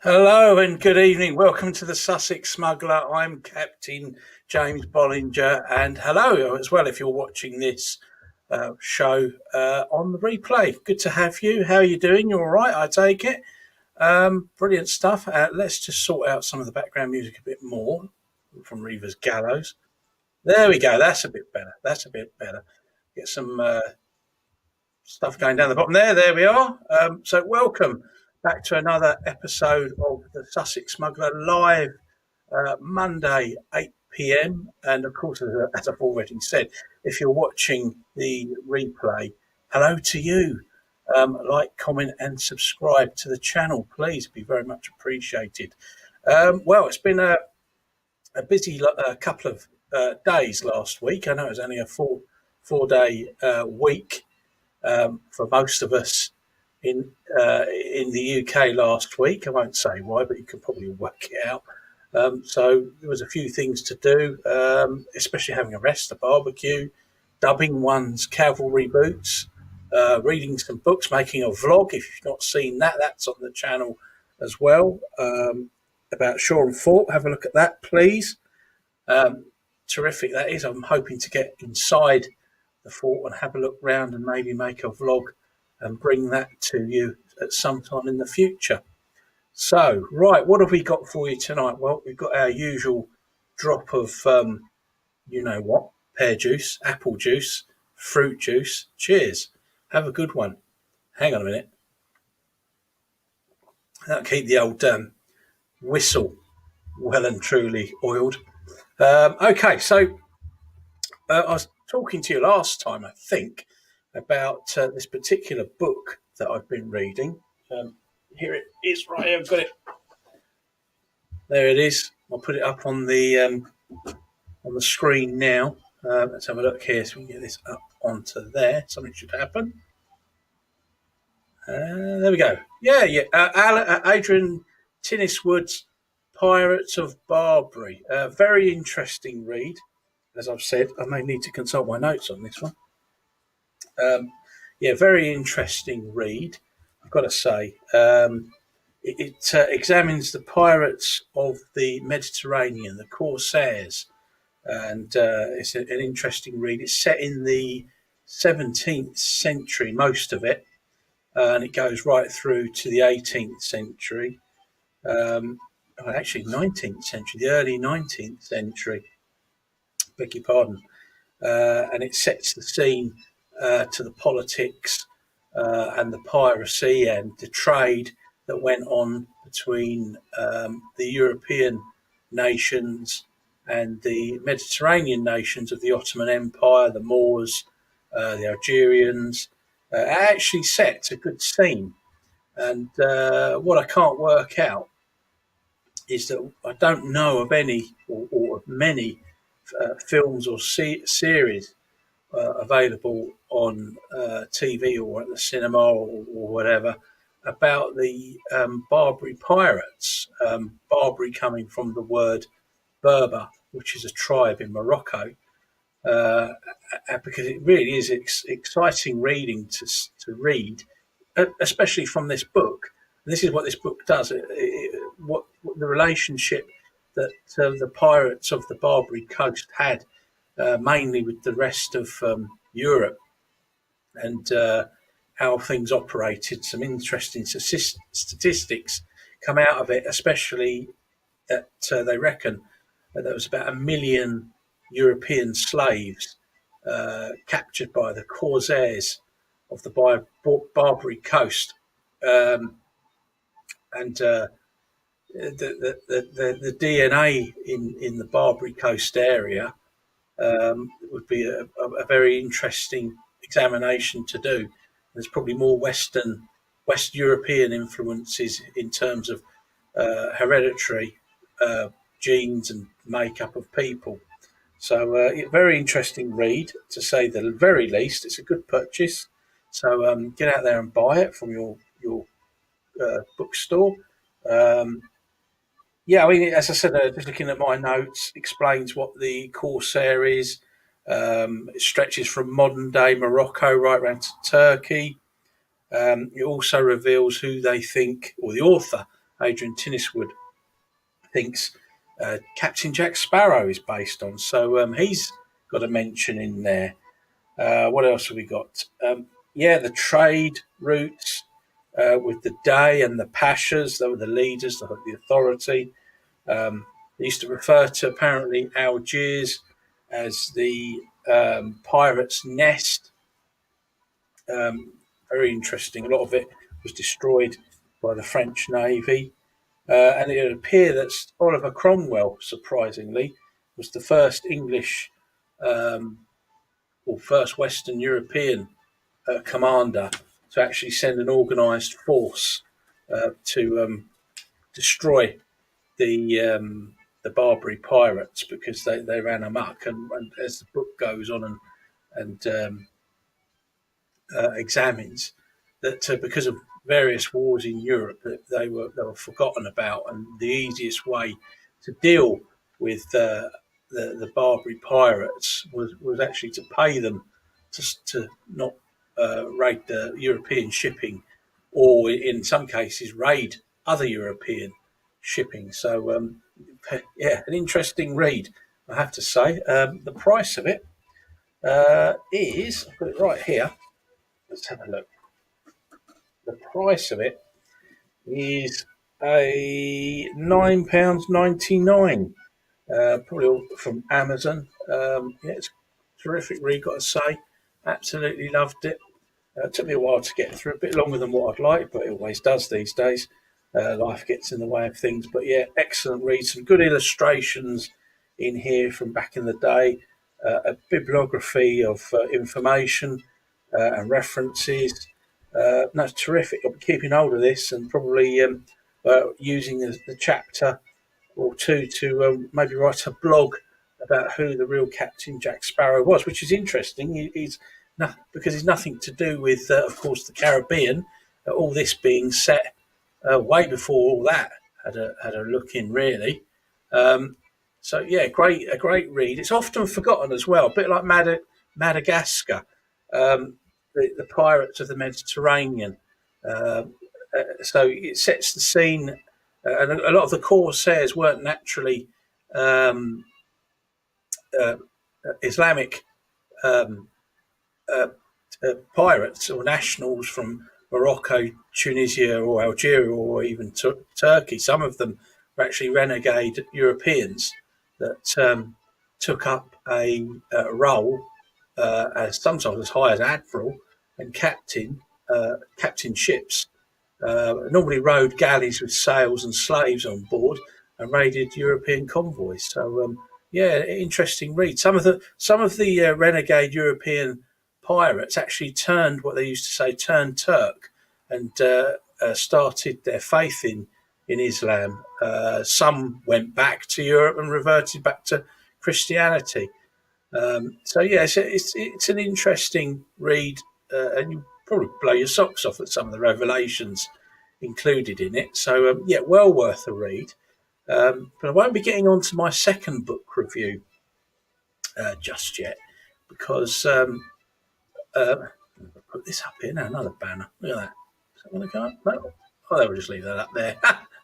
Hello and good evening. Welcome to the Sussex Smuggler. I'm Captain James Bollinger, and hello as well if you're watching this show on the replay. Good to have you. How are you doing? You all right? I take it. Brilliant stuff. Let's just sort out some of the background music a bit more from Reiviers Gallows. There we go. That's a bit better. That's a bit better. Get some stuff going down the bottom there. There we are. So welcome back to another episode of the Sussex Smuggler live Monday 8 p.m. And of course, as I've already said, if you're watching the replay, hello to you. Like, comment, and subscribe to the channel, please. Be very much appreciated. Well, it's been a busy couple of days last week. I know it was only a four-day week for most of us in the UK last week. I won't say why, but you can probably work it out. So there was a few things to do, especially having a rest, a barbecue, dubbing one's cavalry boots, reading some books, making a vlog. If you've not seen that, that's on the channel as well, about Shoreham Fort. Have a look at that, please. Terrific that is. I'm hoping to get inside the fort and have a look round and maybe make a vlog and bring that to you at some time in the future. So, right, what have we got for you tonight? Well, we've got our usual drop of, you know what, pear juice, apple juice, fruit juice. Cheers. Have a good one. Hang on a minute. That'll keep the old whistle well and truly oiled. Okay, so I was talking to you last time, I think, about this particular book that I've been reading. Here it is, right here. I've got it. There it is. I'll put it up on the screen now. Let's have a look here so we can get this up onto there. Something should happen. There we go. Yeah. Adrian Tinniswood's Pirates of Barbary. Very interesting read. As I've said, I may need to consult my notes on this one. Very interesting read, I've got to say. It examines the pirates of the Mediterranean, the Corsairs, and it's an interesting read. It's set in the 17th century, most of it, and it goes right through to the 18th century. Actually, 19th century, the early 19th century. Beg your pardon. And it sets the scene to the politics and the piracy and the trade that went on between the European nations and the Mediterranean nations of the Ottoman Empire, the Moors, the Algerians. It actually sets a good scene. And what I can't work out is that I don't know of any or of many films or series available on TV or at the cinema or whatever about the Barbary pirates. Barbary coming from the word Berber, which is a tribe in Morocco, because it really is exciting reading to read, especially from this book. And this is what this book does. What the relationship that the pirates of the Barbary coast had, mainly with the rest of Europe, and how things operated. Some interesting statistics come out of it, especially that they reckon that there was about 1 million European slaves captured by the Corsairs of the Barbary coast. And the DNA in the Barbary Coast area would be a very interesting examination to do. There's probably more West European influences in terms of hereditary genes and makeup of people. So very interesting read, to say the very least. It's a good purchase. So get out there and buy it from your bookstore. I mean, as I said, just looking at my notes, explains what the Corsair is. It stretches from modern day Morocco right around to Turkey. It also reveals who they think, or the author Adrian Tinniswood thinks Captain Jack Sparrow is based on. So he's got a mention in there. What else have we got? The trade routes with the Dey and the Pashas, they were the leaders, the authority. They used to refer to apparently Algiers as the pirates' nest. Very interesting. A lot of it was destroyed by the French Navy. And it would appear that Oliver Cromwell, surprisingly, was the first English or first Western European commander to actually send an organised force to destroy the Barbary pirates because they ran amok. And as the book goes on and examines that because of various wars in Europe that they were forgotten about, and the easiest way to deal with the Barbary pirates was actually to pay them to not raid the European shipping, or in some cases raid other European shipping. So an interesting read, I have to say. The price of it is, I've got it right here. Let's have a look. The price of it is a £9.99. Probably all from Amazon. It's a terrific read, got to say. Absolutely loved it. It took me a while to get through, a bit longer than what I'd like, but it always does these days. Life gets in the way of things. But yeah, excellent read. Some good illustrations in here from back in the day. A bibliography of information and references. No, it's terrific. I'll be keeping hold of this and probably using the chapter or two to maybe write a blog about who the real Captain Jack Sparrow was, which is interesting. He's because he's nothing to do with, of course, the Caribbean. All this being set way before all that had a look in, really. So yeah, a great read. It's often forgotten as well, a bit like Madagascar, the pirates of the Mediterranean. So it sets the scene, and a lot of the corsairs weren't naturally um, Islamic um, pirates or nationals from Morocco, Tunisia, or Algeria, or even Turkey. Some of them were actually renegade Europeans that took up a role as sometimes as high as admiral and captain ships. Normally rowed galleys with sails and slaves on board and raided European convoys. So interesting read. Some of the renegade European pirates actually turned what they used to say turned Turk and started their faith in Islam. Some went back to Europe and reverted back to Christianity. So yeah, it's an interesting read, and you probably blow your socks off at some of the revelations included in it. So well worth a read. But I won't be getting on to my second book review just yet because I'll put this up here now. Another banner. Look at that. Is that going to go up? No. Oh, they'll just leave that up there.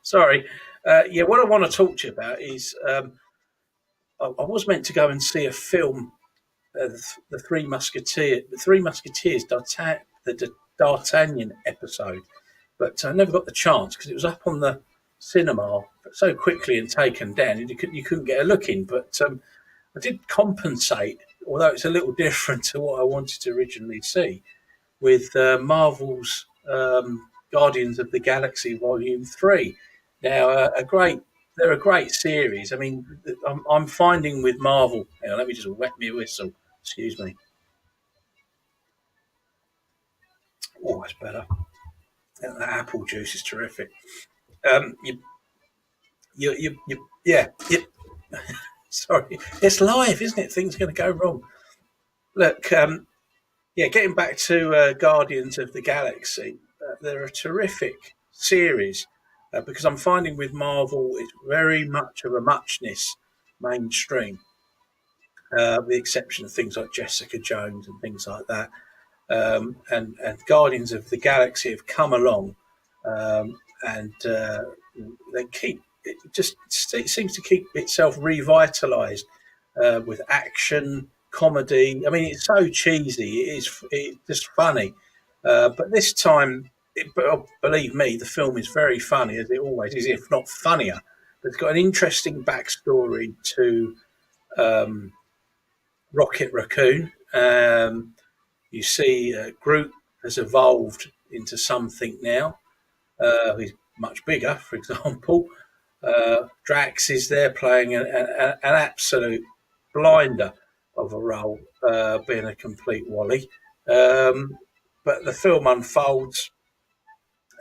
Sorry. What I want to talk to you about is I was meant to go and see a film, the Three Musketeers, the D'Artagnan episode, but I never got the chance because it was up on the cinema so quickly and taken down, you couldn't get a look in. But I did compensate, although it's a little different to what I wanted to originally see, with Marvel's Guardians of the Galaxy Volume 3. Now, they're a great series. I mean, I'm finding with Marvel, hang on, let me just wet my whistle, excuse me. Oh, that's better. That apple juice is terrific. Um, yeah. Sorry, it's live, isn't it? Things are going to go wrong. Look, getting back to Guardians of the Galaxy, they're a terrific series because I'm finding with Marvel it's very much of a muchness mainstream, with the exception of things like Jessica Jones and things like that. And Guardians of the Galaxy have come along and they keep it just it seems to keep itself revitalized with action, comedy. I mean, it's so cheesy. It's just funny. But this time, believe me, the film is very funny, as it always is, if not funnier. But it's got an interesting backstory to um, Rocket Raccoon. You see, Groot has evolved into something now. He's much bigger, for example. Drax is there playing an absolute blinder of a role, being a complete Wally. Um, but the film unfolds.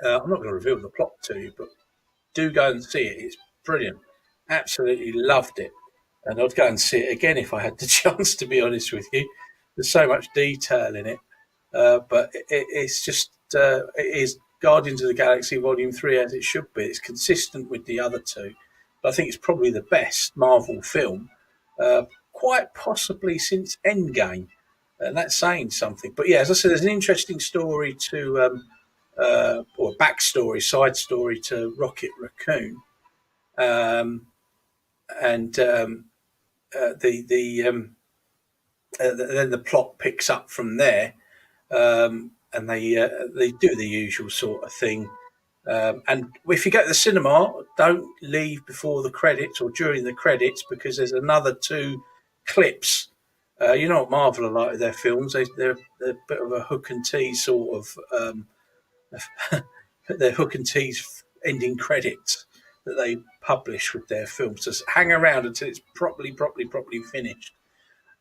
I'm not going to reveal the plot to you, but do go and see it. It's brilliant. Absolutely loved it. And I'd go and see it again if I had the chance, to be honest with you. There's so much detail in it. But it's just, it is Guardians of the Galaxy Volume 3 as it should be. It's consistent with the other two. But I think it's probably the best Marvel film, quite possibly since Endgame. And that's saying something. But yeah, as I said, there's an interesting story to or backstory, side story to Rocket Raccoon, um, and then the plot picks up from there, and they do the usual sort of thing. And if you go to the cinema, don't leave before the credits or during the credits because there's another two clips. You know what Marvel are like with their films; they're a bit of a hook and tease sort of. Their hook and tease ending credits that they publish with their films. Just hang around until it's properly finished.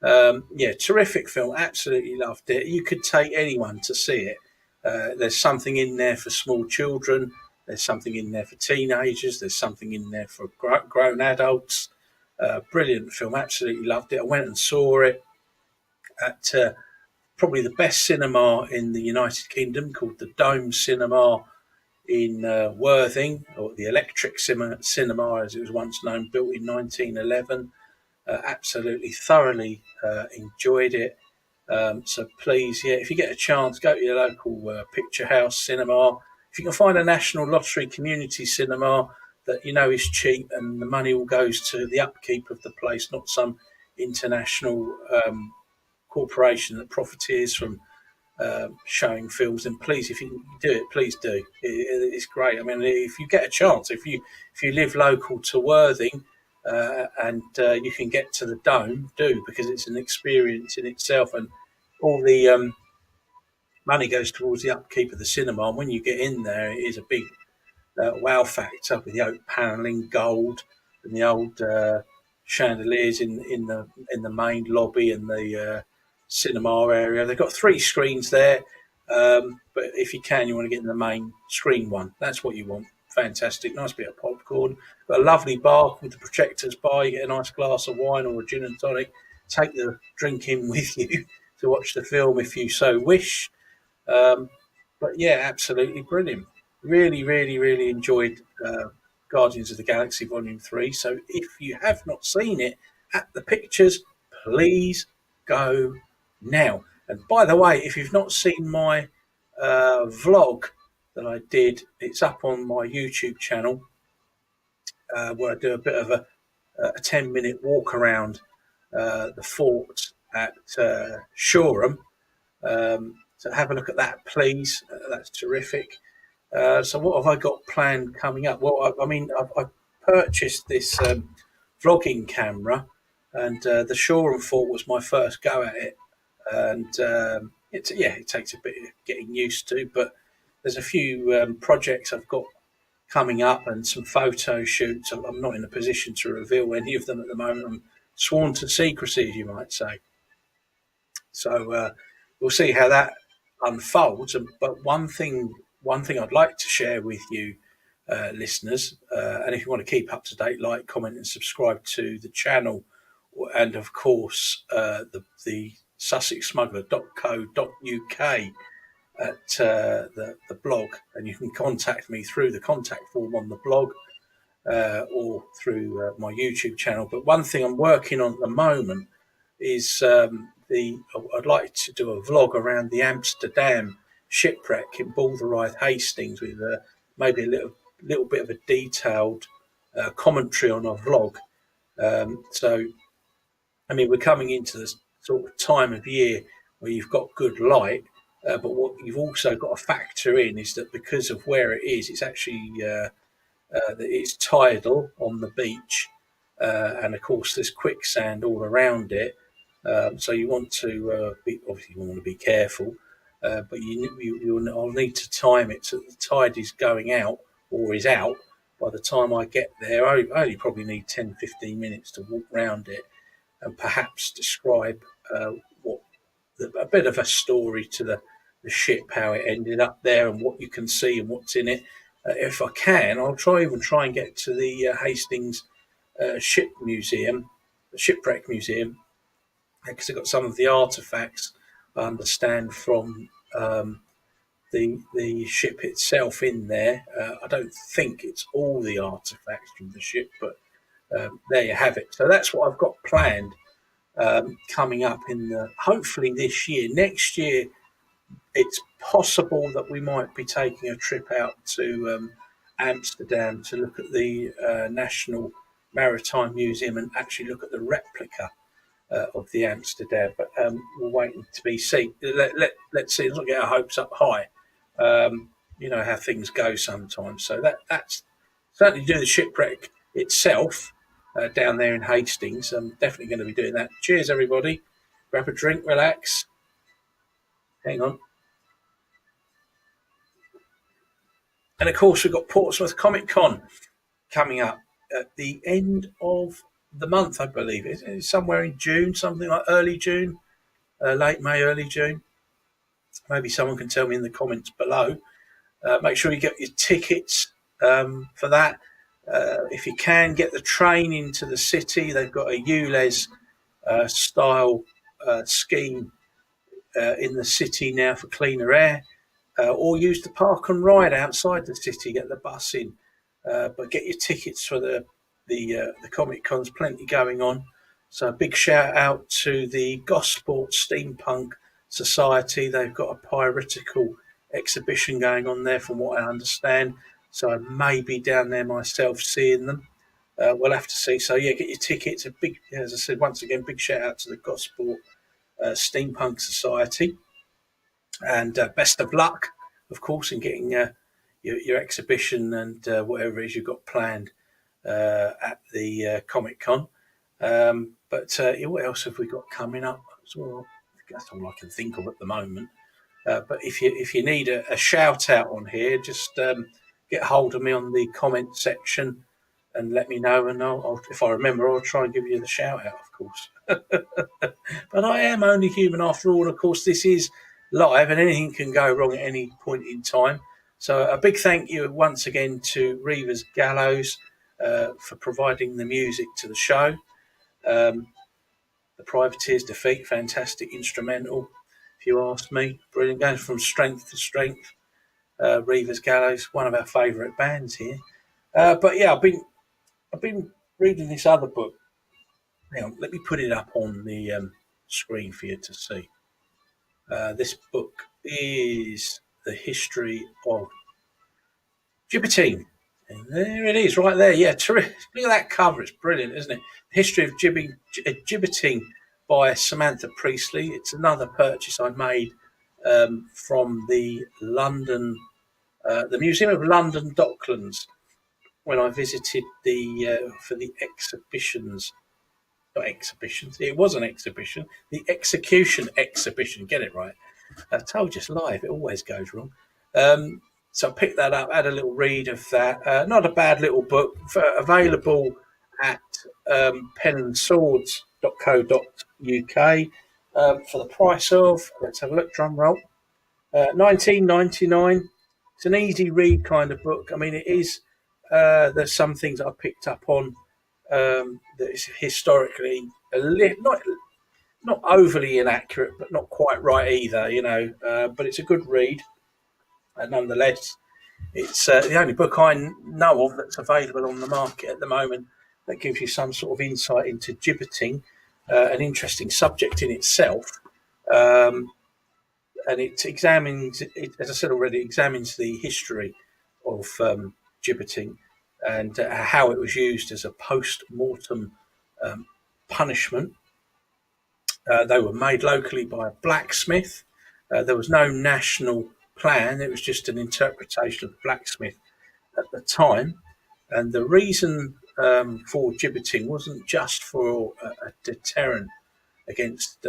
Yeah, terrific film. Absolutely loved it. You could take anyone to see it. There's something in there for small children. There's something in there for teenagers. There's something in there for grown adults. Brilliant film. Absolutely loved it. I went and saw it at probably the best cinema in the United Kingdom called the Dome Cinema in Worthing, or the Electric Cinema as it was once known, built in 1911. Absolutely thoroughly enjoyed it. So please, yeah, if you get a chance, go to your local picture house cinema. If you can find a National Lottery community cinema that you know is cheap and the money all goes to the upkeep of the place, not some international corporation that profiteers from showing films, and please, if you can do it, please do. It's great. I mean, if you get a chance, if you live local to Worthing and you can get to the Dome, do, because it's an experience in itself, and all the money goes towards the upkeep of the cinema. And when you get in there, it is a big wow factor with the oak panelling, gold, and the old chandeliers in the main lobby and the cinema area. They've got three screens there, but if you can, you want to get in the main screen one. That's what you want. Fantastic, nice bit of popcorn. Got a lovely bar called the Projectors Bar. You get a nice glass of wine or a gin and tonic. Take the drink in with you to watch the film if you so wish. Um, but yeah, absolutely brilliant. Really enjoyed Guardians of the Galaxy Volume 3. So if you have not seen it at the pictures, please go now. And by the way, if you've not seen my vlog that I did, it's up on my YouTube channel where I do a bit of a 10-minute walk around the fort at Shoreham. So have a look at that, please. That's terrific. So what have I got planned coming up? Well, I mean, I've purchased this vlogging camera, and the Shoreham Fort was my first go at it, and it takes a bit of getting used to, but there's a few projects I've got coming up and some photo shoots. I'm not in a position to reveal any of them at the moment. I'm sworn to secrecy, as you might say. So we'll see how that unfolds. But one thing I'd like to share with you, listeners, and if you want to keep up to date, like, comment, and subscribe to the channel, and of course the sussexsmuggler.co.uk at the blog, and you can contact me through the contact form on the blog or through my YouTube channel. But one thing I'm working on at the moment is I'd like to do a vlog around the Amsterdam shipwreck in Balderried Hastings with maybe a little little bit of a detailed commentary on a vlog. So, I mean, we're coming into this sort of time of year where you've got good light, but what you've also got to factor in is that because of where it is, it's actually it's tidal on the beach, and of course there's quicksand all around it. So you want to be obviously you want to be careful, but you'll need to time it so that the tide is going out or is out by the time I get there. I only probably need 10-15 minutes to walk round it and perhaps describe what a bit of a story to the ship, how it ended up there, and what you can see and what's in it. If I can, I'll try and get to the Hastings ship museum, the shipwreck museum, because I've got some of the artefacts I understand from the ship itself in there. I don't think it's all the artefacts from the ship, but there you have it. So that's what I've got planned coming up in hopefully this year. Next year, it's possible that we might be taking a trip out to Amsterdam to look at the National Maritime Museum and actually look at the replica of the Amsterdam. But we're waiting to be seen. Let's see. Let's not get our hopes up high. You know how things go sometimes. So that's certainly do the shipwreck itself down there in Hastings. I'm definitely going to be doing that. Cheers, everybody. Grab a drink, relax. Hang on. And of course, we've got Portsmouth Comic Con coming up at the end of the month, I believe. It's somewhere in June, something like early June, late May, early June. Maybe someone can tell me in the comments below. Make sure you get your tickets for that. If you can, get the train into the city. They've got a ULEZ style scheme in the city now for cleaner air. Or use the park and ride outside the city, get the bus in. But get your tickets for the Comic Con's plenty going on. So a big shout out to the Gosport Steampunk Society. They've got a piratical exhibition going on there, from what I understand. So I may be down there myself seeing them. We'll have to see. So yeah, get your tickets. A big, as I said, once again, big shout out to the Gosport Steampunk Society. And best of luck, of course, in getting your exhibition and whatever it is you've got planned at the Comic Con. But what else have we got coming up? That's all I can think of at the moment. But if you need a shout out on here, just get hold of me on the comment section and let me know. And if I remember, I'll try and give you the shout out, of course. But I am only human after all. And of course, this is live and anything can go wrong at any point in time. So a big thank you once again to Reiviers Gallows for providing the music to the show. The Privateers Defeat, fantastic instrumental, if you ask me. Brilliant, going from strength to strength. Reiviers Gallows, one of our favourite bands here. But yeah, I've been reading this other book. Hang on, let me put it up on the screen for you to see. This book is the history of gibbeting. And there it is, right there. Yeah, terrific. Look at that cover. It's brilliant, isn't it? The history of gibbeting by Samantha Priestley. It's another purchase I made from the Museum of London Docklands when I visited for the exhibitions. Not exhibitions. It was an exhibition. The execution exhibition. Get it right. I told you it's live. It always goes wrong. So I picked that up, had a little read of that. Not a bad little book. Available at penandswords.co.uk for the price of, let's have a look, drum roll, $19.99. It's an easy read kind of book. I mean, it is. There's some things that I picked up on that is historically not overly inaccurate, but not quite right either, you know. But it's a good read, nonetheless. It's the only book I know of that's available on the market at the moment that gives you some sort of insight into gibbeting, an interesting subject in itself. And it examines, as I said already, examines the history of gibbeting, and how it was used as a post-mortem punishment. They were made locally by a blacksmith. There was no national plan, it was just an interpretation of the blacksmith at the time. And the reason for gibbeting wasn't just for a deterrent against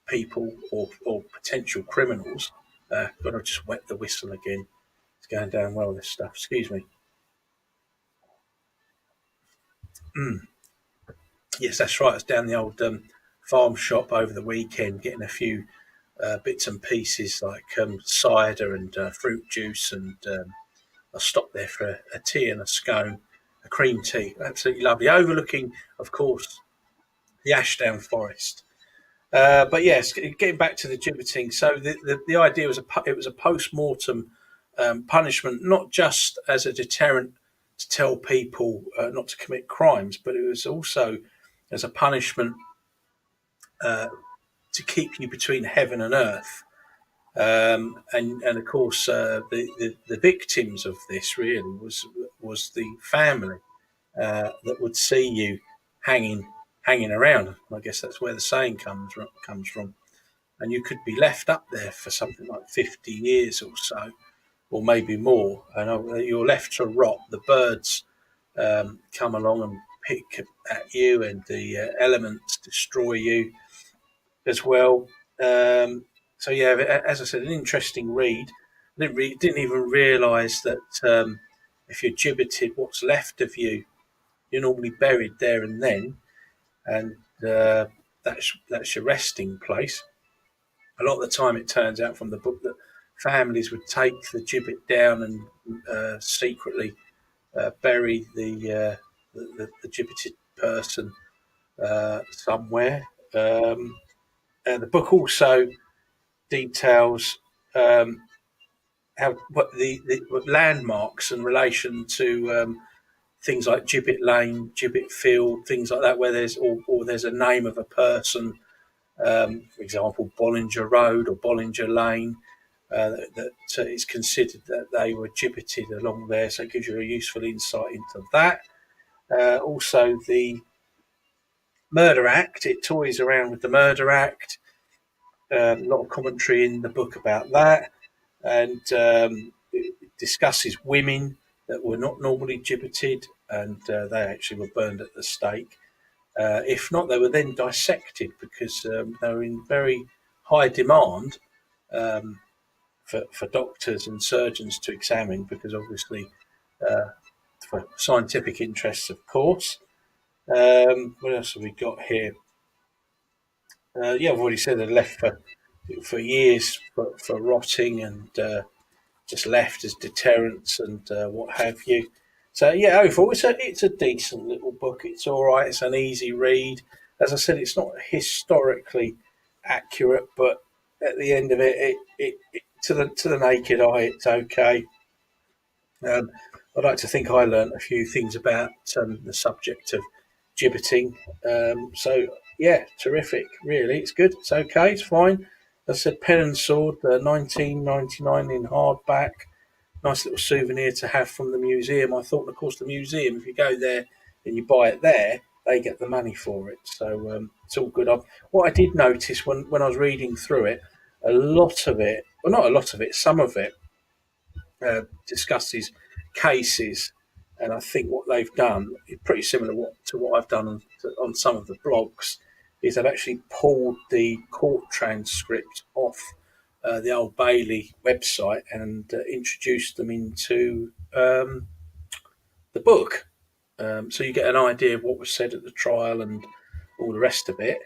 people or potential criminals. Got to just wet the whistle again. It's going down well, this stuff. Excuse me. Yes, that's right. I was down the old farm shop over the weekend getting a few bits and pieces like cider and fruit juice, and I stopped there for a tea and a scone, a cream tea, absolutely lovely, overlooking, of course, the Ashdown Forest. But yes, getting back to the gibbeting. So the idea was it was a post mortem punishment, not just as a deterrent to tell people not to commit crimes, but it was also as a punishment to keep you between heaven and earth. And of course, the victims of this really was the family that would see you hanging around. I guess that's where the saying comes from. And you could be left up there for something like 50 years or so, or maybe more, and you're left to rot. The birds come along and pick at you, and the elements destroy you as well. So yeah, as I said, an interesting read. Didn't even realise that if you're gibbeted, what's left of you, you're normally buried there and then, and that's your resting place. A lot of the time, it turns out from the book that families would take the gibbet down and secretly bury the gibbeted person somewhere. The book also details how what landmarks in relation to things like Gibbet Lane, Gibbet Field, things like that, where there's a name of a person, for example, Bollinger Road or Bollinger Lane, that it's considered that they were gibbeted along there. So it gives you a useful insight into that. Also, the Murder Act, it toys around with the Murder Act. A lot of commentary in the book about that, and it discusses women that were not normally gibbeted, and they actually were burned at the stake. If not, they were then dissected because they were in very high demand for doctors and surgeons to examine, because obviously for scientific interests, of course. What else have we got here? Yeah, I've already said they're left for years for rotting, and just left as deterrents and what have you. So yeah, overall it's a decent little book. It's all right. It's an easy read. As I said, it's not historically accurate, but at the end of it to the naked eye, it's okay. Um, I'd like to think I learnt a few things about the subject of gibbeting. So yeah, terrific. Really, it's good. It's okay. It's fine. As I said, Pen and Sword, 1999 in hardback. Nice little souvenir to have from the museum. I thought, of course, the museum, if you go there and you buy it there, they get the money for it. So it's all good. What I did notice when I was reading through it, a lot of it, well, not a lot of it, some of it discusses cases, and I think what they've done is pretty similar to what I've done on some of the blogs. Is they've actually pulled the court transcript off the Old Bailey website and introduced them into the book, so you get an idea of what was said at the trial and all the rest of it.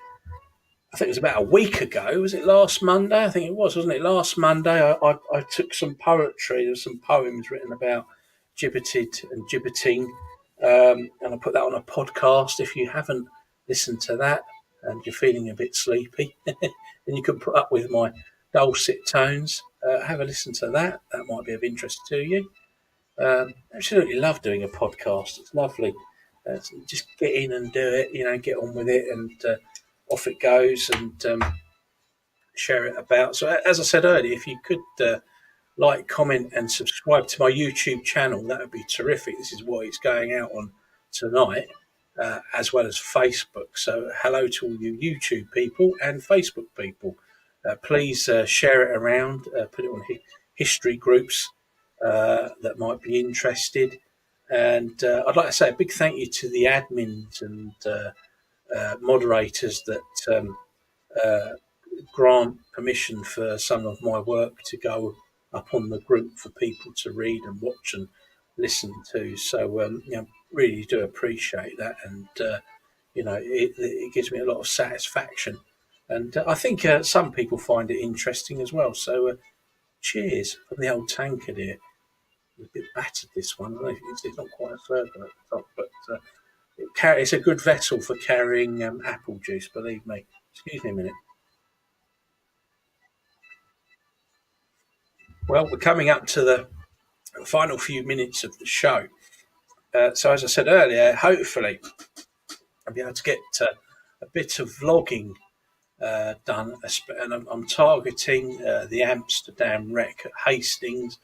I think it was about a week ago. Was it last Monday? I think it was, wasn't it? Last Monday, I took some poetry. There were some poems written about gibbeted and gibbeting, and I put that on a podcast. If you haven't listened to that and you're feeling a bit sleepy, then you can put up with my dulcet tones. Have a listen to that. That might be of interest to you. Absolutely love doing a podcast. It's lovely. Just get in and do it. Get on with it, and off it goes, and share it about. So, as I said earlier, if you could like, comment, and subscribe to my YouTube channel. That would be terrific. This is what it's going out on tonight, as well as Facebook. So, hello to all you YouTube people and Facebook people. Please share it around, put it on history groups that might be interested. And I'd like to say a big thank you to the admins and moderators that uh, grant permission for some of my work to go up on the group for people to read and watch and listen to. So, really do appreciate that, and it gives me a lot of satisfaction. And I think some people find it interesting as well. So, cheers from the old tankard here. A bit battered, this one. I don't know if it's not quite a circle at the top, but it's a good vessel for carrying apple juice, believe me. Excuse me a minute. Well, we're coming up to the final few minutes of the show. So, as I said earlier, hopefully I'll be able to get a bit of vlogging done, and I'm targeting the Amsterdam wreck at Hastings.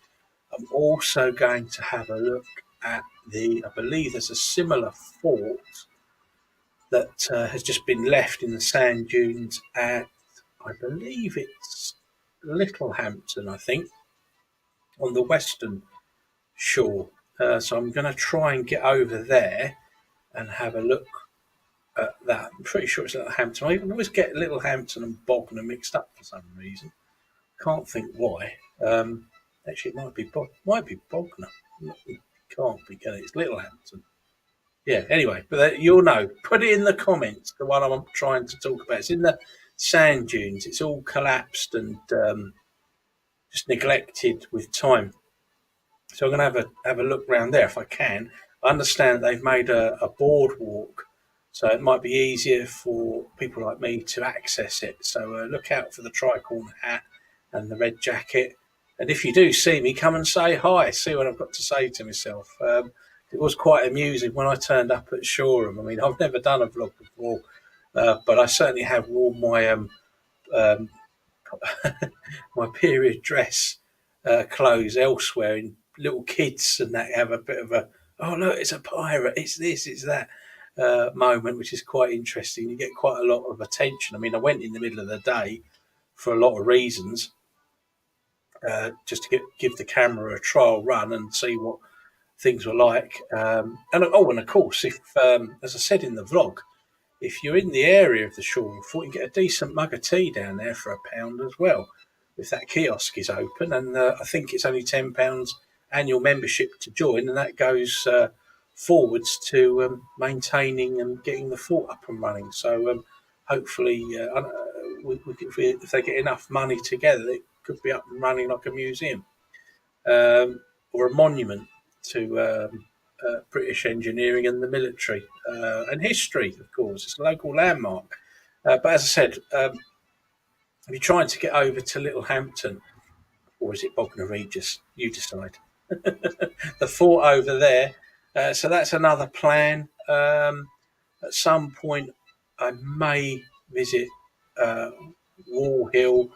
I'm also going to have a look at I believe there's a similar fort that has just been left in the sand dunes at, I believe it's Littlehampton, I think, on the western shore. So I'm going to try and get over there and have a look at that. I'm pretty sure it's Littlehampton. I can always get Littlehampton and Bognor mixed up for some reason. Can't think why. Actually, it might be Bognor. Can't be. It's Littlehampton. Yeah. Anyway, but you'll know. Put it in the comments. The one I'm trying to talk about. It's in the sand dunes. It's all collapsed and just neglected with time. So I'm going to have a look round there if I can. I understand they've made a boardwalk, so it might be easier for people like me to access it. So look out for the tricorn hat and the red jacket. And if you do see me, come and say hi. See what I've got to say to myself. It was quite amusing when I turned up at Shoreham. I mean, I've never done a vlog before, but I certainly have worn my um, my period dress clothes elsewhere. In little kids and that have a bit of a, oh look, it's a pirate, it's this, it's that moment, which is quite interesting. You get quite a lot of attention. I mean, I went in the middle of the day for a lot of reasons, just to give the camera a trial run and see what things were like. And of course, if as I said in the vlog, if you're in the area of the Shore Fort, you can get a decent mug of tea down there for £1 as well, if that kiosk is open. And I think it's only £10 annual membership to join, and that goes forwards to maintaining and getting the fort up and running. So hopefully, if they get enough money together, it could be up and running like a museum or a monument to British engineering and the military and history, of course. It's a local landmark. But as I said, if you're trying to get over to Littlehampton, or is it Bognor Regis? You decide. The fort over there. So that's another plan. At some point, I may visit Wall Hill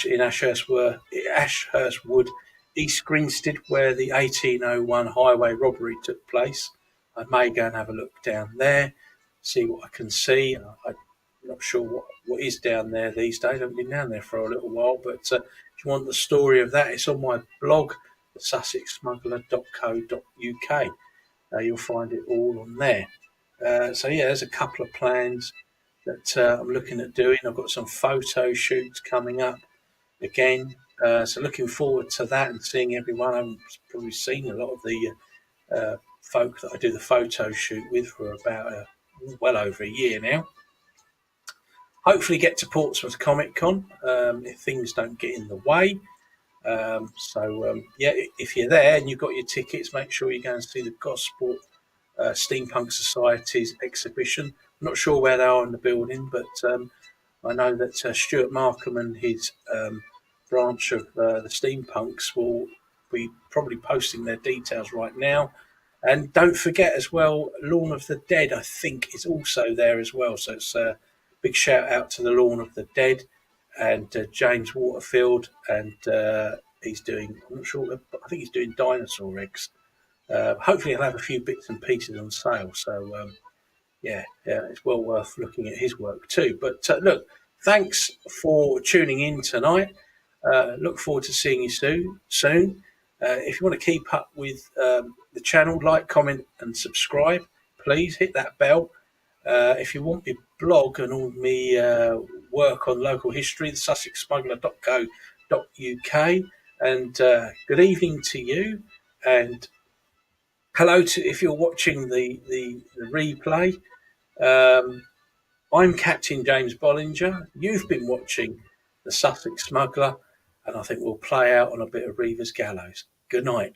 in Ashurst Wood, East Grinstead, where the 1801 highway robbery took place. I may go and have a look down there, see what I can see. I'm not sure what is down there these days. I haven't been down there for a little while, but if you want the story of that, it's on my blog, sussexsmuggler.co.uk. You'll find it all on there. So yeah, there's a couple of plans that I'm looking at doing. I've got some photo shoots coming up again. So looking forward to that and seeing everyone. I've probably seen a lot of the folk that I do the photo shoot with for about well over a year now. Hopefully get to Portsmouth Comic Con if things don't get in the way. Yeah, if you're there and you've got your tickets, make sure you go and see the Gosport Steampunk Society's exhibition. I'm not sure where they are in the building, but I know that Stuart Markham and his branch of the Steampunks will be probably posting their details right now. And don't forget as well, Lawn of the Dead, I think, is also there as well. So it's a big shout out to the Lawn of the Dead and James Waterfield and he's doing. I'm not sure. I think he's doing dinosaur eggs. Hopefully, he'll have a few bits and pieces on sale. So yeah, it's well worth looking at his work too. But look, thanks for tuning in tonight. Look forward to seeing you soon. If you want to keep up with the channel, like, comment, and subscribe. Please hit that bell. If you want me blog and all me work on local history, the sussexsmuggler.co.uk. And good evening to you. And hello to if you're watching the replay. I'm Captain James Bollinger. You've been watching the Sussex Smuggler, and I think we'll play out on a bit of Reiviers Gallows. Good night.